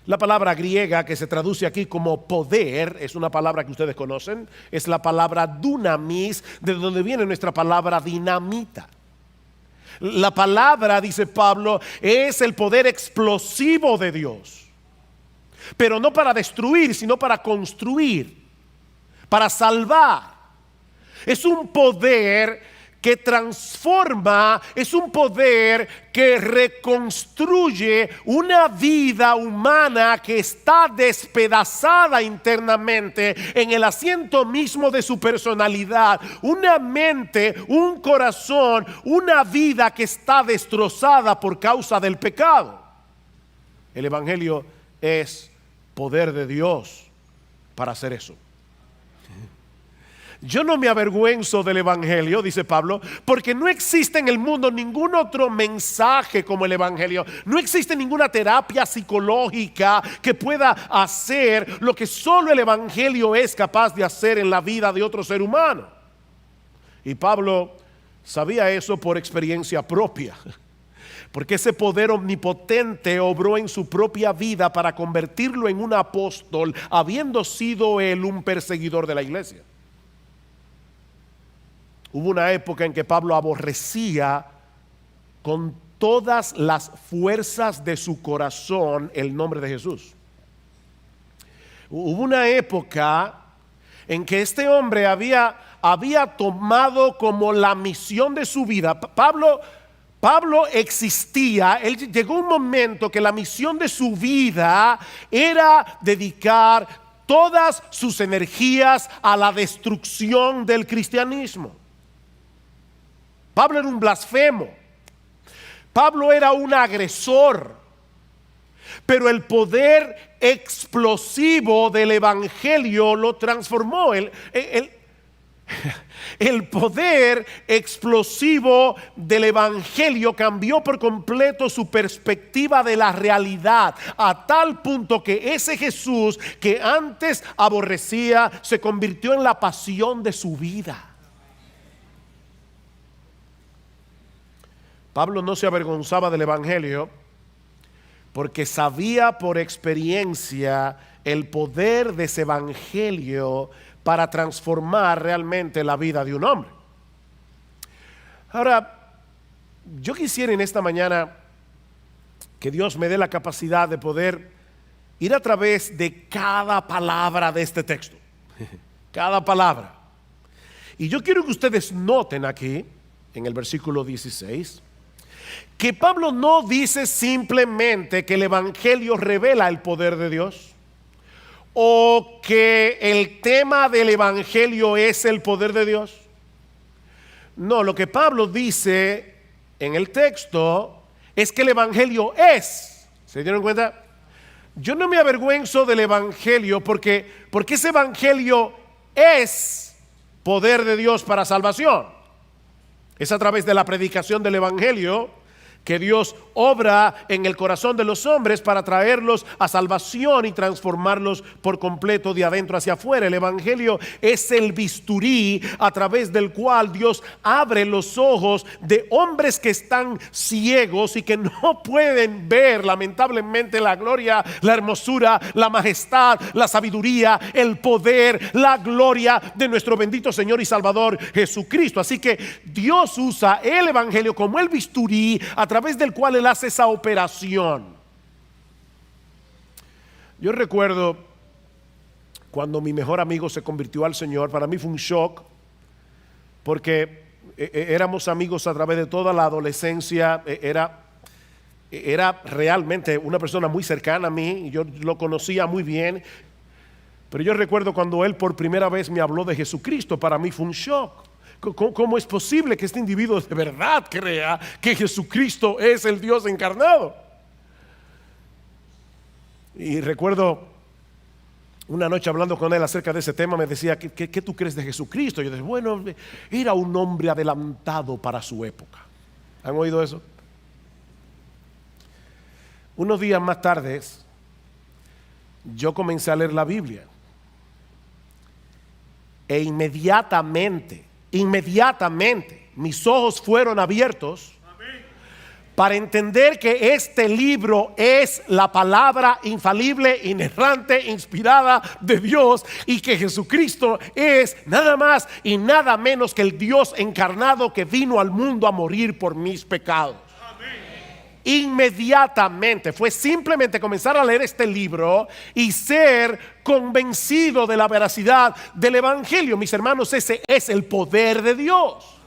La palabra griega que se traduce aquí como poder es una palabra que ustedes conocen, es la palabra dunamis, de donde viene nuestra palabra dinamita. La palabra, dice Pablo, es el poder explosivo de Dios, pero no para destruir, sino para construir, para salvar. Es un poder que transforma, es un poder que reconstruye una vida humana que está despedazada internamente en el asiento mismo de su personalidad, una mente, un corazón, una vida que está destrozada por causa del pecado. El Evangelio es poder de Dios para hacer eso. Yo no me avergüenzo del Evangelio, dice Pablo, porque no existe en el mundo ningún otro mensaje como el Evangelio. No existe ninguna terapia psicológica que pueda hacer lo que solo el Evangelio es capaz de hacer en la vida de otro ser humano. Y Pablo sabía eso por experiencia propia, porque ese poder omnipotente obró en su propia vida para convertirlo en un apóstol, habiendo sido él un perseguidor de la iglesia. Hubo una época en que Pablo aborrecía con todas las fuerzas de su corazón el nombre de Jesús. Hubo una época en que este hombre había tomado como la misión de su vida. Pablo existía, llegó un momento que la misión de su vida era dedicar todas sus energías a la destrucción del cristianismo. Pablo era un blasfemo. Pablo era un agresor. Pero el poder explosivo del Evangelio lo transformó. El poder explosivo del Evangelio cambió por completo su perspectiva de la realidad, a tal punto que ese Jesús que antes aborrecía se convirtió en la pasión de su vida. Pablo no se avergonzaba del Evangelio porque sabía por experiencia el poder de ese Evangelio para transformar realmente la vida de un hombre. Ahora, yo quisiera en esta mañana que Dios me dé la capacidad de poder ir a través de cada palabra de este texto. Cada palabra. Y yo quiero que ustedes noten aquí, en el versículo 16, que Pablo no dice simplemente que el Evangelio revela el poder de Dios, o que el tema del Evangelio es el poder de Dios. No, lo que Pablo dice en el texto es que el Evangelio es. ¿Se dieron cuenta? Yo no me avergüenzo del Evangelio porque ese Evangelio es poder de Dios para salvación. Es a través de la predicación del Evangelio que Dios obra en el corazón de los hombres para traerlos a salvación y transformarlos por completo de adentro hacia afuera. El Evangelio es el bisturí a través del cual Dios abre los ojos de hombres que están ciegos y que no pueden ver lamentablemente la gloria, la hermosura, la majestad, la sabiduría, el poder, la gloria de nuestro bendito Señor y Salvador Jesucristo. Así que Dios usa el Evangelio como el bisturí a través del cual Él hace esa operación. Yo recuerdo cuando mi mejor amigo se convirtió al Señor. Para mí fue un shock porque éramos amigos a través de toda la adolescencia. Era realmente una persona muy cercana a mí y yo lo conocía muy bien. Pero yo recuerdo cuando él por primera vez me habló de Jesucristo. Para mí fue un shock. ¿Cómo es posible que este individuo de verdad crea que Jesucristo es el Dios encarnado? Y recuerdo una noche hablando con él acerca de ese tema, me decía, ¿qué tú crees de Jesucristo? Y yo decía, bueno, era un hombre adelantado para su época. ¿Han oído eso? Unos días más tarde, yo comencé a leer la Biblia. E inmediatamente mis ojos fueron abiertos para entender que este libro es la palabra infalible, inerrante, inspirada de Dios, y que Jesucristo es nada más y nada menos que el Dios encarnado que vino al mundo a morir por mis pecados. Inmediatamente fue simplemente comenzar a leer este libro y ser convencido de la veracidad del evangelio. Mis hermanos, ese es el poder de Dios.